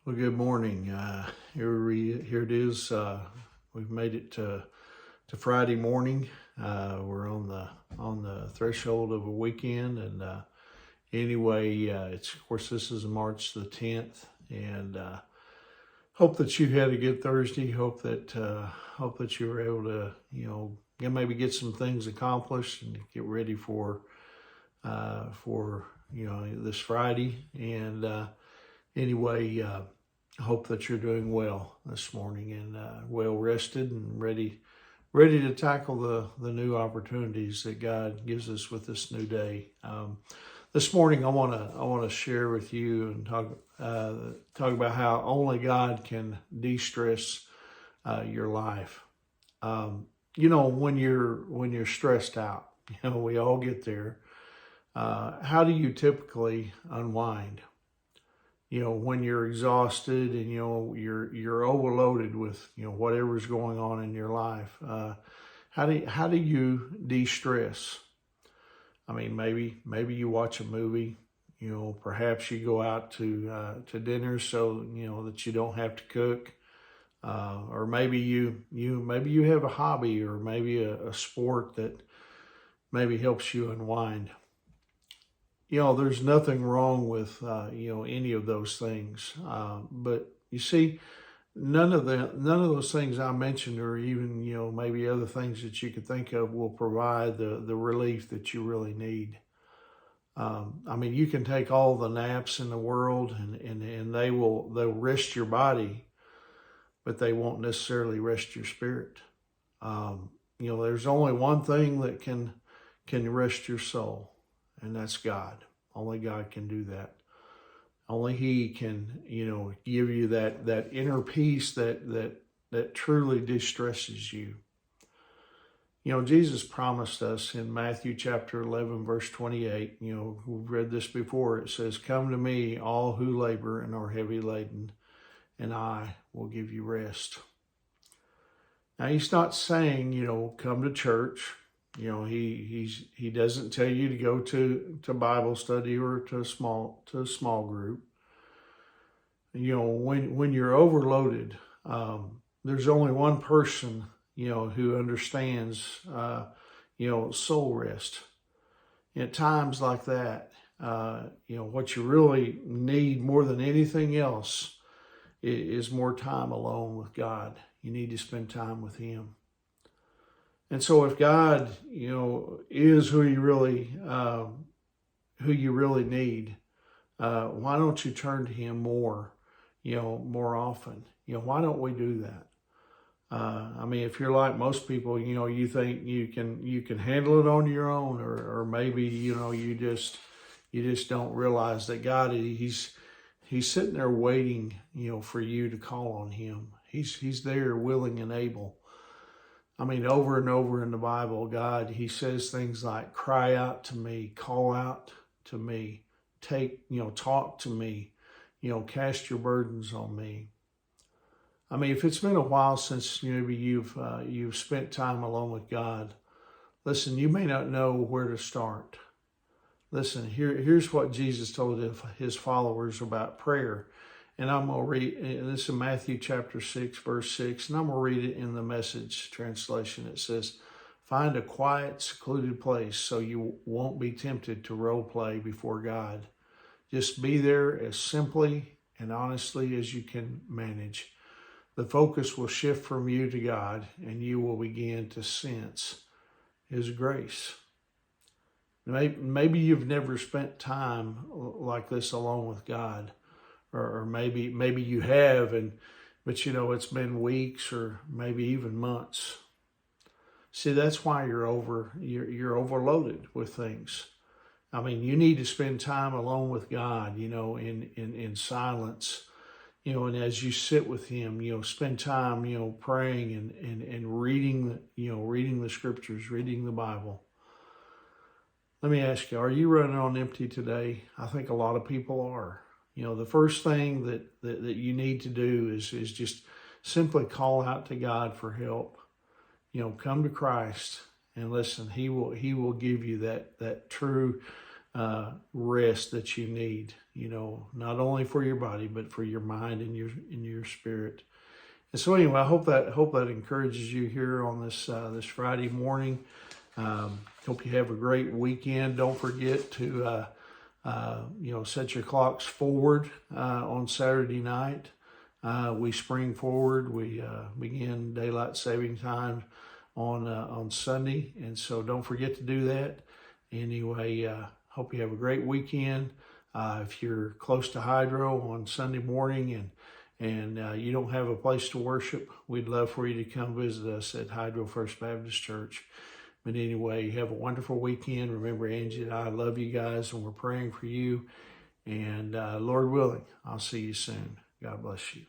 Well, good morning. Here it is. We've made it to Friday morning. We're on the threshold of a weekend, and anyway, it's of course this is March the 10th, and hope that you had a good Thursday. Hope that you were able to maybe get some things accomplished and get ready for this Friday. And anyway. I hope that you're doing well this morning and well rested and ready to tackle the new opportunities that God gives us with this new day. This morning, I want to share with you and talk about how only God can de-stress your life. When you're stressed out, we all get there. How do you typically unwind? When you're exhausted and you're overloaded with whatever's going on in your life, how do you de-stress? I mean, maybe you watch a movie. Perhaps you go out to dinner so that you don't have to cook, or maybe you have a hobby or maybe a sport that maybe helps you unwind. There's nothing wrong with, any of those things. But you see, none of those things I mentioned, or even, maybe other things that you could think of, will provide the relief that you really need. You can take all the naps in the world and they'll rest your body, but they won't necessarily rest your spirit. There's only one thing that can rest your soul. And that's God. Only God can do that. Only He can, give you that inner peace that truly distresses you. Jesus promised us in Matthew chapter 11, verse 28, we've read this before. It says, "Come to me, all who labor and are heavy laden, and I will give you rest." Now, He's not saying, come to church. He doesn't tell you to go to Bible study or to a small group. When you're overloaded, there's only one person who understands soul rest. At times like that, what you really need more than anything else is more time alone with God. You need to spend time with Him. And so if God, is who you really need, why don't you turn to Him more often? Why don't we do that? If you're like most people, you think you can handle it on your own, or maybe, you just don't realize that God, He's sitting there waiting, for you to call on Him. He's there willing and able. Over and over in the Bible, God, He says things like, cry out to me, call out to me, talk to me, cast your burdens on me. If it's been a while since maybe you've spent time alone with God, listen, you may not know where to start. Listen, here's what Jesus told His followers about prayer. And I'm going to read, this is Matthew chapter 6, verse 6, and I'm going to read it in the Message translation. It says, "Find a quiet, secluded place so you won't be tempted to role play before God. Just be there as simply and honestly as you can manage. The focus will shift from you to God, and you will begin to sense His grace." Maybe you've never spent time like this alone with God. Or maybe you have, but it's been weeks or maybe even months. See, that's why you're overloaded with things. You need to spend time alone with God, in silence, and as you sit with Him, spend time, praying and reading, reading the scriptures, reading the Bible. Let me ask you, are you running on empty today? I think a lot of people are. The first thing that you need to do is just simply call out to God for help. Come to Christ and listen. He will give you that true rest that you need, you know, not only for your body, but for your mind and your spirit. And so anyway, I hope that encourages you here on this Friday morning. Hope you have a great weekend. Don't forget to set your clocks forward on Saturday night. We spring forward. We begin daylight saving time on Sunday, and so don't forget to do that. Anyway, hope you have a great weekend. If you're close to Hydro on Sunday morning and you don't have a place to worship, we'd love for you to come visit us at Hydro First Baptist Church. But anyway, have a wonderful weekend. Remember, Angie and I love you guys, and we're praying for you. And Lord willing, I'll see you soon. God bless you.